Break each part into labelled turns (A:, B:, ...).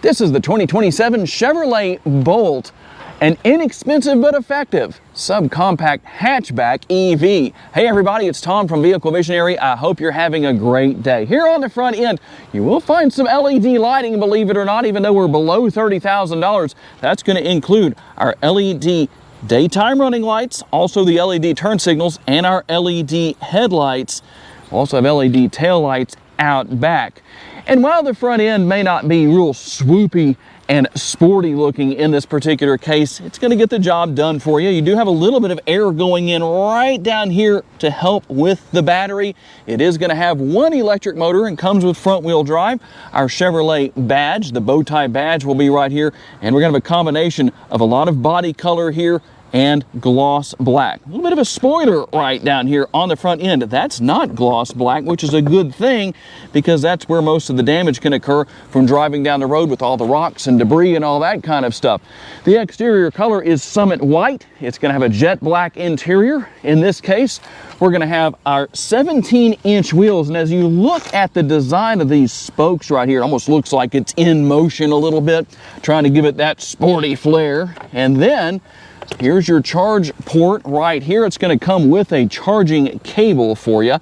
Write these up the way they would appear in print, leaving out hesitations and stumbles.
A: This is the 2027 Chevrolet Bolt, an inexpensive but effective subcompact hatchback EV. Hey everybody, it's Tom from Vehicle Visionary. I hope you're having a great day. Here on the front end, you will find some LED lighting, believe it or not, even though we're below $30,000. That's going to include our LED daytime running lights, also the LED turn signals, and our LED headlights. We also have LED tail lights out back. And while the front end may not be real swoopy and sporty looking in this particular case, it's going to get the job done for you. You do have a little bit of air going in right down here to help with the battery. It is going to have one electric motor and comes with front wheel drive. Our Chevrolet badge, the bow tie badge, will be right here. And we're going to have a combination of a lot of body color here and gloss black. A little bit of a spoiler right down here on the front end. That's not gloss black, which is a good thing because that's where most of the damage can occur from driving down the road with all the rocks and debris and all that kind of stuff. The exterior color is Summit White. It's going to have a jet black interior. In this case, we're going to have our 17-inch wheels. And as you look at the design of these spokes right here, it almost looks like it's in motion a little bit, trying to give it that sporty flair. And then here's your charge port right here. It's going to come with a charging cable for you.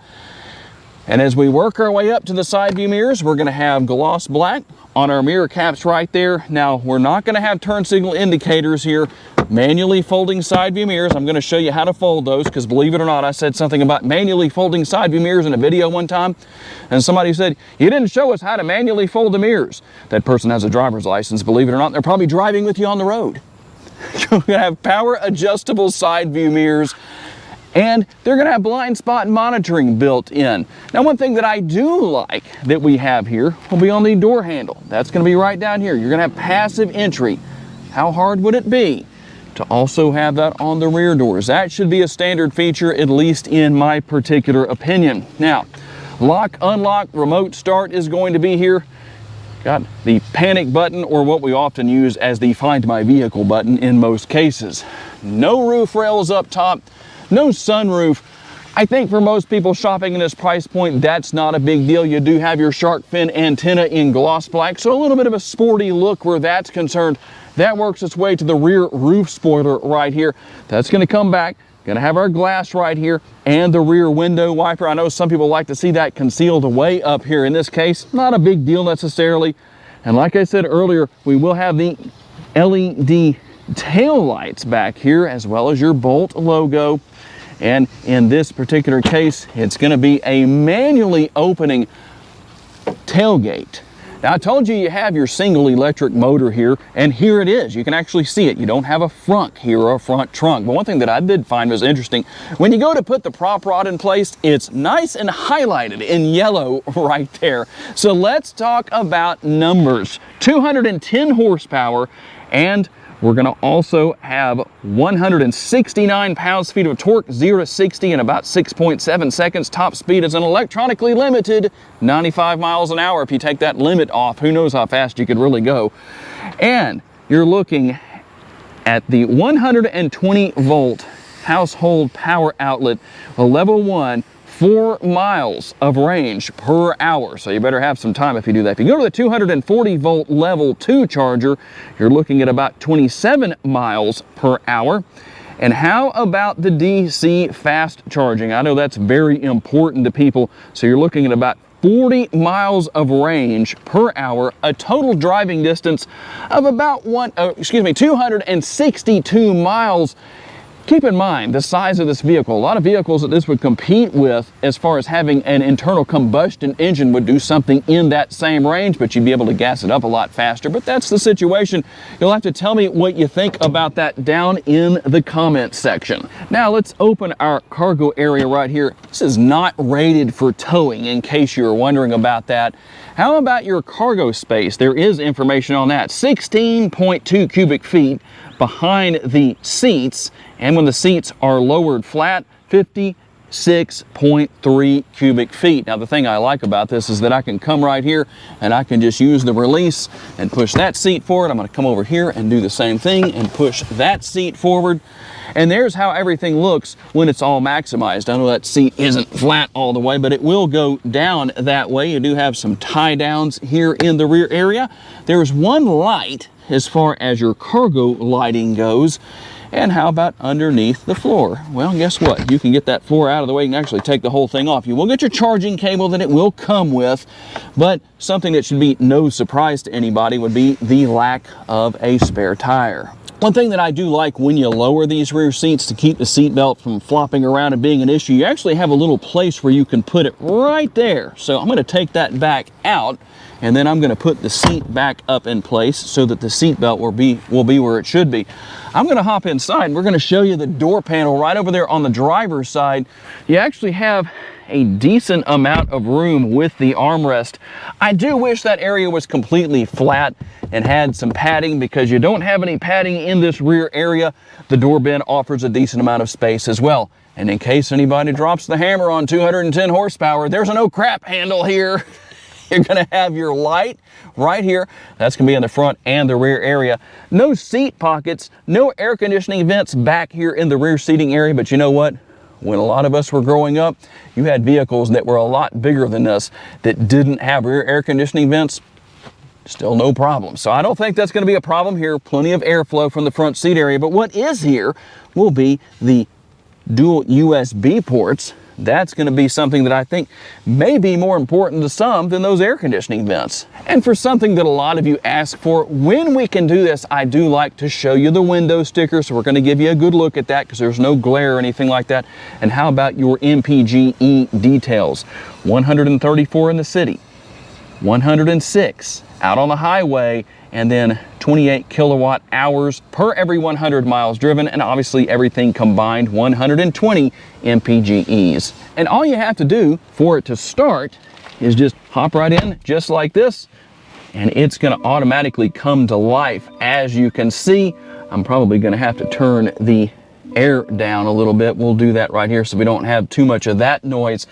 A: And as we work our way up to the side view mirrors, we're going to have gloss black on our mirror caps right there. Now, we're not going to have turn signal indicators here. Manually folding side view mirrors. I'm going to show you how to fold those because, believe it or not, I said something about manually folding side view mirrors in a video one time. And somebody said, you didn't show us how to manually fold the mirrors. That person has a driver's license, believe it or not. They're probably driving with you on the road. You're going to have power adjustable side view mirrors, and they're going to have blind spot monitoring built in. Now, one thing that I do like that we have here will be on the door handle. That's going to be right down here. You're going to have passive entry. How hard would it be to also have that on the rear doors? That should be a standard feature, at least in my particular opinion. Now, lock, unlock, remote start is going to be here. Got the panic button, or what we often use as the find my vehicle button in most cases. No roof rails up top, no sunroof. I think for most people shopping in this price point, that's not a big deal. You do have your shark fin antenna in gloss black, so a little bit of a sporty look where that's concerned. That works its way to the rear roof spoiler right here. That's going to come back. Going to have our glass right here and the rear window wiper. I know some people like to see that concealed away up here. In this case, not a big deal necessarily. And like I said earlier, we will have the LED tail lights back here as well as your Bolt logo. And in this particular case, it's going to be a manually opening tailgate. Now, I told you you have your single electric motor here, and here it is. You can actually see it. You don't have a front here or a front trunk. But one thing that I did find was interesting, when you go to put the prop rod in place, it's nice and highlighted in yellow right there. So let's talk about numbers. 210 horsepower, and we're going to also have 169 pounds-feet of torque, 0 to 60 in about 6.7 seconds. Top speed is an electronically limited 95 miles an hour. If you take that limit off, who knows how fast you could really go. And you're looking at the 120-volt household power outlet, a level 1, 4 miles of range per hour. So you better have some time if you do that. If you go to the 240 volt level 2 charger, you're looking at about 27 miles per hour. And how about the DC fast charging? I know that's very important to people. So you're looking at about 40 miles of range per hour, a total driving distance of about 262 miles. Keep in mind the size of this vehicle. A lot of vehicles that this would compete with as far as having an internal combustion engine would do something in that same range, but you'd be able to gas it up a lot faster. But that's the situation. You'll have to tell me what you think about that down in the comments section. Now let's open our cargo area right here. This is not rated for towing, in case you were wondering about that. How about your cargo space? There is information on that. 16.2 cubic feet behind the seats, and when the seats are lowered flat, 50 6.3 cubic feet. Now the thing I like about this is that I can come right here and I can just use the release and push that seat forward. I'm going to come over here and do the same thing and push that seat forward. And there's how everything looks when it's all maximized. I know that seat isn't flat all the way, but it will go down that way. You do have some tie downs here in the rear area. There's one light as far as your cargo lighting goes. And how about underneath the floor? Well, guess what? You can get that floor out of the way. You can actually take the whole thing off. You will get your charging cable that it will come with, but something that should be no surprise to anybody would be the lack of a spare tire. One thing that I do like when you lower these rear seats to keep the seat belt from flopping around and being an issue, you actually have a little place where you can put it right there. So I'm going to take that back out, and then I'm going to put the seat back up in place so that the seat belt will be where it should be. I'm going to hop inside and we're going to show you the door panel right over there on the driver's side. You actually have a decent amount of room with the armrest. I do wish that area was completely flat and had some padding, because you don't have any padding in this rear area. The door bin offers a decent amount of space as well. And in case anybody drops the hammer on 210 horsepower, there's a no crap handle here. You're going to have your light right here. That's going to be in the front and the rear area. No seat pockets, no air conditioning vents back here in the rear seating area. But you know what? When a lot of us were growing up, you had vehicles that were a lot bigger than us that didn't have rear air conditioning vents. Still no problem. So I don't think that's going to be a problem here. Plenty of airflow from the front seat area. But what is here will be the dual USB ports. That's going to be something that I think may be more important to some than those air conditioning vents. And for something that a lot of you ask for, when we can do this, I do like to show you the window sticker. So we're going to give you a good look at that because there's no glare or anything like that. And how about your MPGe details? 134 in the city, 106 out on the highway, and then 28 kilowatt hours per every 100 miles driven, and obviously everything combined 120 MPGEs. And all you have to do for it to start is just hop right in just like this, and it's going to automatically come to life. As you can see, I'm probably going to have to turn the air down a little bit. We'll do that right here so we don't have too much of that noise.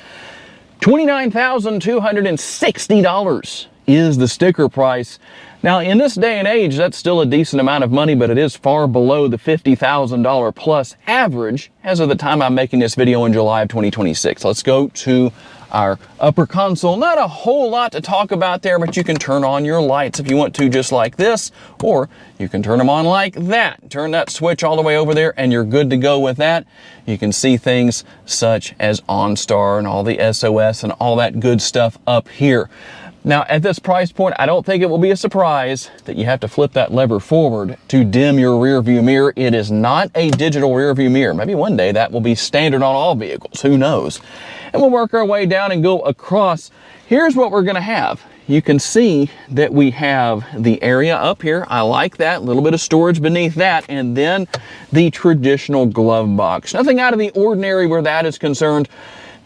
A: $29,260 is the sticker price. Now, in this day and age, that's still a decent amount of money, but it is far below the $50,000 plus average as of the time I'm making this video in July of 2026. Let's go to our upper console. Not a whole lot to talk about there, but you can turn on your lights if you want to, just like this, or you can turn them on like that. Turn that switch all the way over there and you're good to go with that. You can see things such as OnStar and all the SOS and all that good stuff up here. Now, at this price point, I don't think it will be a surprise that you have to flip that lever forward to dim your rear view mirror. It is not a digital rear view mirror. Maybe one day that will be standard on all vehicles. Who knows? And we'll work our way down and go across. Here's what we're going to have. You can see that we have the area up here. I like that. A little bit of storage beneath that. And then the traditional glove box. Nothing out of the ordinary where that is concerned.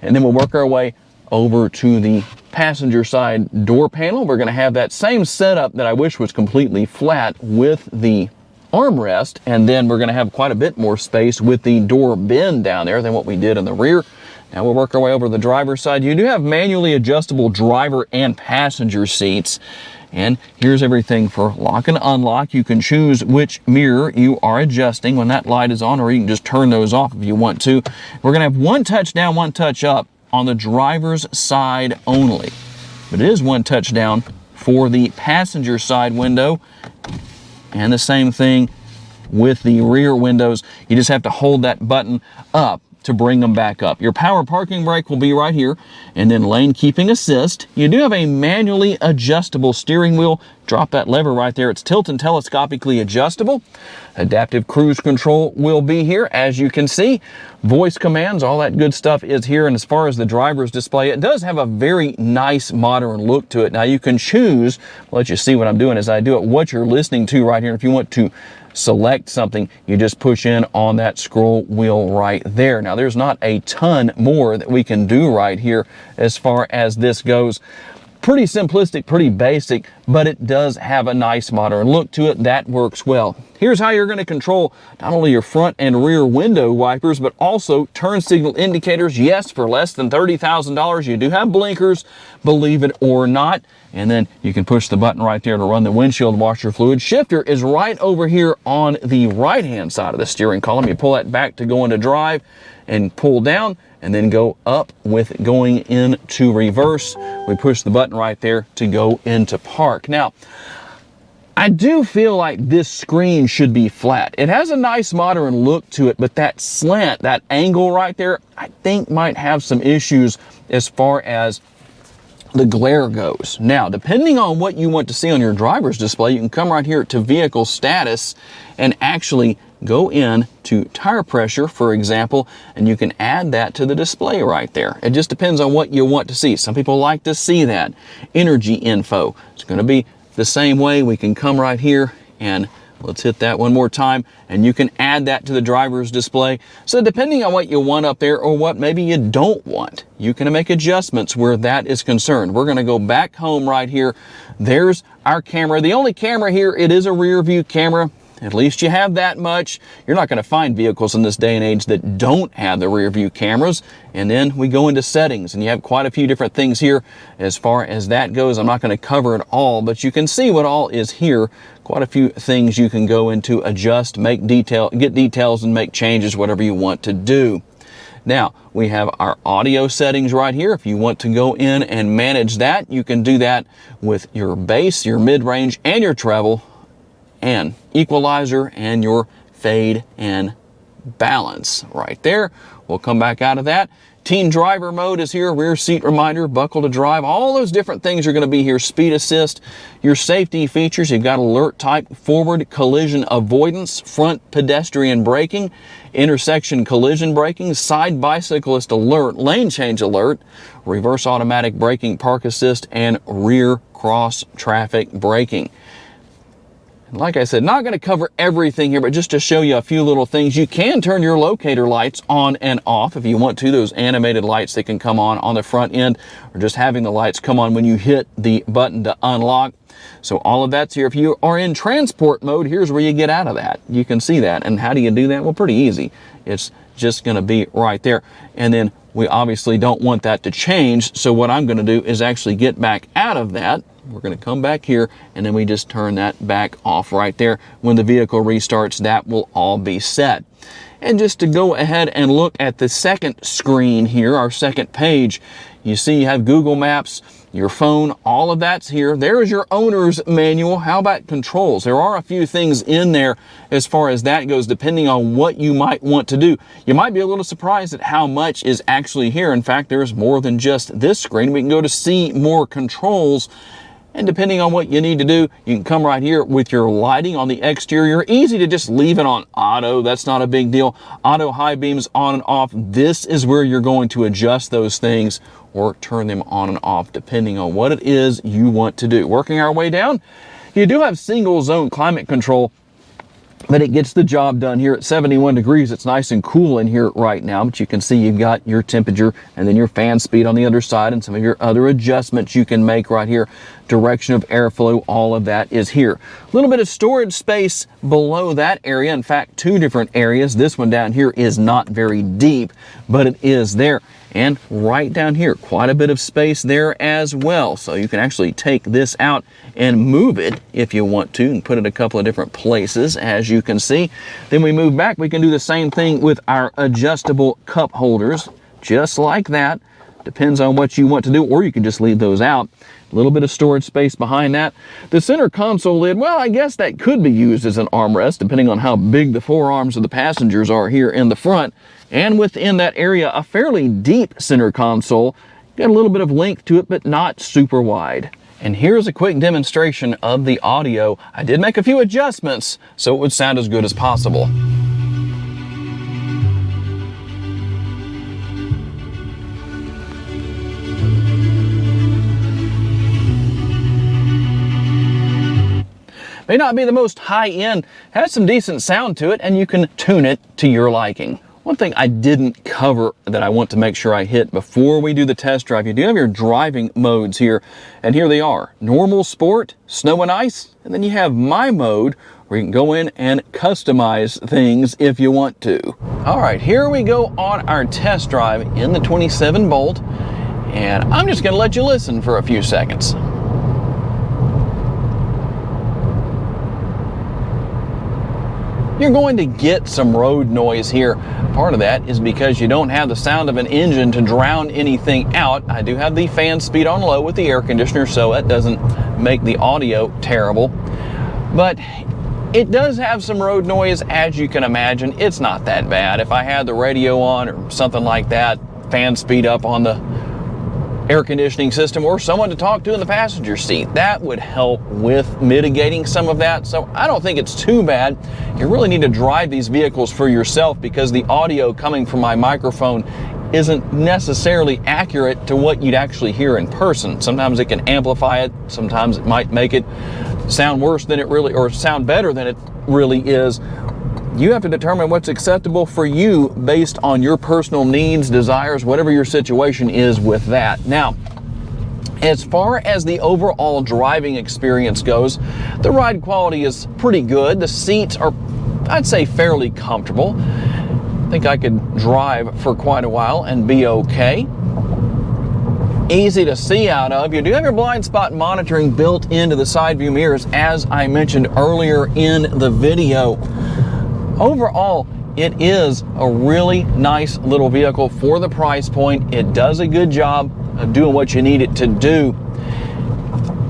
A: And then we'll work our way over to the passenger side door panel. We're going to have that same setup that I wish was completely flat with the armrest, and then we're going to have quite a bit more space with the door bin down there than what we did in the rear. Now we'll work our way over to the driver's side. You do have manually adjustable driver and passenger seats, and here's everything for lock and unlock. You can choose which mirror you are adjusting when that light is on, or you can just turn those off if you want to. We're going to have one touch down, one touch up on the driver's side only, but it is one touch down for the passenger side window, and the same thing with the rear windows. You just have to hold that button up to bring them back up. Your power parking brake will be right here, and then lane keeping assist. You do have a manually adjustable steering wheel. Drop that lever right there. It's tilt and telescopically adjustable. Adaptive cruise control will be here, as you can see. Voice commands, all that good stuff is here. And as far as the driver's display, it does have a very nice modern look to it. Now you can choose, I'll let you see what I'm doing as I do it, what you're listening to right here. If you want to select something, you just push in on that scroll wheel right there. Now there's not a ton more that we can do right here as far as this goes. Pretty simplistic, pretty basic, but it does have a nice modern look to it. That works well. Here's how you're going to control not only your front and rear window wipers, but also turn signal indicators. Yes, for less than $30,000, you do have blinkers, believe it or not. And then you can push the button right there to run the windshield washer fluid. Shifter is right over here on the right-hand side of the steering column. You pull that back to go into drive and pull down, and then go up with going into reverse. We push the button right there to go into park. Now, I do feel like this screen should be flat. It has a nice modern look to it, but that slant, that angle right there, I think might have some issues as far as the glare goes. Now, depending on what you want to see on your driver's display, you can come right here to vehicle status and actually go in to tire pressure, for example, and you can add that to the display right there. It just depends on what you want to see. Some people like to see that. Energy info. It's going to be the same way. We can come right here and let's hit that one more time, and you can add that to the driver's display. So depending on what you want up there or what maybe you don't want, you can make adjustments where that is concerned. We're going to go back home right here. There's our camera. The only camera here, it is a rear view camera. At least you have that much. You're not going to find vehicles in this day and age that don't have the rear view cameras. And then we go into settings, and you have quite a few different things here as far as that goes. I'm not going to cover it all, but you can see what all is here. Quite a few things you can go into, adjust, get details and make changes, whatever you want to do. Now, we have our audio settings right here. If you want to go in and manage that, you can do that with your bass, your mid-range, and your treble, and equalizer, and your fade and balance right there. We'll come back out of that. Teen driver mode is here, rear seat reminder, buckle to drive, all those different things are going to be here. Speed assist, your safety features, you've got alert type, forward collision avoidance, front pedestrian braking, intersection collision braking, side bicyclist alert, lane change alert, reverse automatic braking, park assist, and rear cross traffic braking. Like I said, not going to cover everything here, but just to show you a few little things. You can turn your locator lights on and off if you want to. Those animated lights that can come on the front end, or just having the lights come on when you hit the button to unlock. So all of that's here. If you are in transport mode, here's where you get out of that. You can see that. And how do you do that? Well, pretty easy. It's just going to be right there. And then we obviously don't want that to change. So what I'm going to do is actually get back out of that. We're going to come back here, and then we just turn that back off right there. When the vehicle restarts, that will all be set. And just to go ahead and look at the second screen here, our second page, you see you have Google Maps, your phone, all of that's here. There is your owner's manual. How about controls? There are a few things in there as far as that goes, depending on what you might want to do. You might be a little surprised at how much is actually here. In fact, there's more than just this screen. We can go to see more controls. And depending on what you need to do, you can come right here with your lighting on the exterior. Easy to just leave it on auto. That's not a big deal. Auto high beams on and off. This is where you're going to adjust those things or turn them on and off depending on what it is you want to do. Working our way down, you do have single zone climate control, but it gets the job done here at 71 degrees. It's nice and cool in here right now, but you can see you've got your temperature and then your fan speed on the other side and some of your other adjustments you can make right here. Direction of airflow, all of that is here. A little bit of storage space below that area. In fact, two different areas. This one down here is not very deep, but it is there. And right down here, quite a bit of space there as well. So you can actually take this out and move it if you want to and put it a couple of different places, as you can see. Then we move back. We can do the same thing with our adjustable cup holders, just like that. Depends on what you want to do, or you can just leave those out. A little bit of storage space behind that. The center console lid, well, I guess that could be used as an armrest, depending on how big the forearms of the passengers are here in the front. And within that area, a fairly deep center console. Got a little bit of length to it, but not super wide. And here's a quick demonstration of the audio. I did make a few adjustments so it would sound as good as possible. May not be the most high-end, has some decent sound to it, and you can tune it to your liking. One thing I didn't cover that I want to make sure I hit before we do the test drive, you do have your driving modes here, and here they are: normal, sport, snow and ice, and then you have my mode where you can go in and customize things if you want to. All right, here we go on our test drive in the 27 Bolt, and I'm just gonna let you listen for a few seconds. You're going to get some road noise here. Part of that is because you don't have the sound of an engine to drown anything out. I do have the fan speed on low with the air conditioner, so that doesn't make the audio terrible. But it does have some road noise, as you can imagine. It's not that bad. If I had the radio on or something like that, fan speed up on the air conditioning system, or someone to talk to in the passenger seat, that would help with mitigating some of that. So I don't think it's too bad. You really need to drive these vehicles for yourself, because the audio coming from my microphone isn't necessarily accurate to what you'd actually hear in person. Sometimes it can amplify it, sometimes it might make it sound worse than it really, or sound better than it really is. You have to determine what's acceptable for you based on your personal needs, desires, whatever your situation is with that. Now, as far as the overall driving experience goes, the ride quality is pretty good. The seats are, I'd say, fairly comfortable. I think I could drive for quite a while and be okay. Easy to see out of. You do have your blind spot monitoring built into the side view mirrors, as I mentioned earlier in the video. Overall, it is a really nice little vehicle for the price point. It does a good job of doing what you need it to do.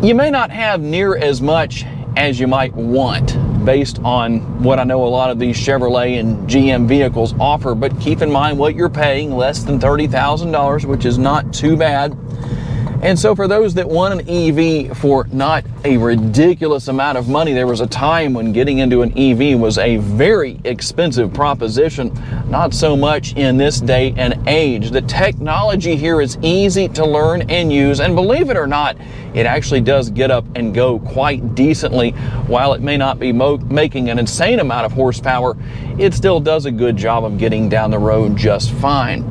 A: You may not have near as much as you might want based on what I know a lot of these Chevrolet and GM vehicles offer, but keep in mind what you're paying, less than $30,000, which is not too bad. And so for those that want an EV for not a ridiculous amount of money, there was a time when getting into an EV was a very expensive proposition. Not so much in this day and age. The technology here is easy to learn and use, and believe it or not, it actually does get up and go quite decently. While it may not be making an insane amount of horsepower, it still does a good job of getting down the road just fine.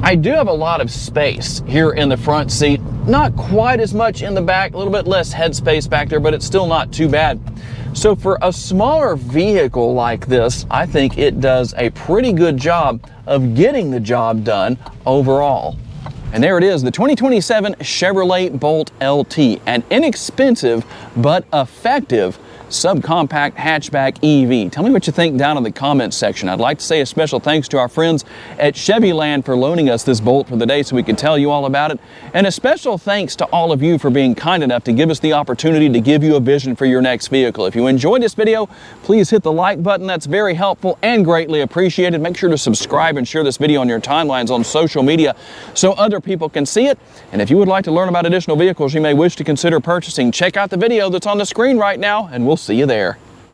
A: I do have a lot of space here in the front seat, not quite as much in the back, a little bit less headspace back there, but it's still not too bad. So for a smaller vehicle like this, I think it does a pretty good job of getting the job done overall. And there it is, the 2027 Chevrolet Bolt LT, an inexpensive but effective subcompact hatchback EV. Tell me what you think down in the comments section. I'd like to say a special thanks to our friends at Chevy Land for loaning us this Bolt for the day so we could tell you all about it. And a special thanks to all of you for being kind enough to give us the opportunity to give you a vision for your next vehicle. If you enjoyed this video, please hit the like button. That's very helpful and greatly appreciated. Make sure to subscribe and share this video on your timelines on social media so other people can see it. And if you would like to learn about additional vehicles you may wish to consider purchasing, check out the video that's on the screen right now, and we'll see you there.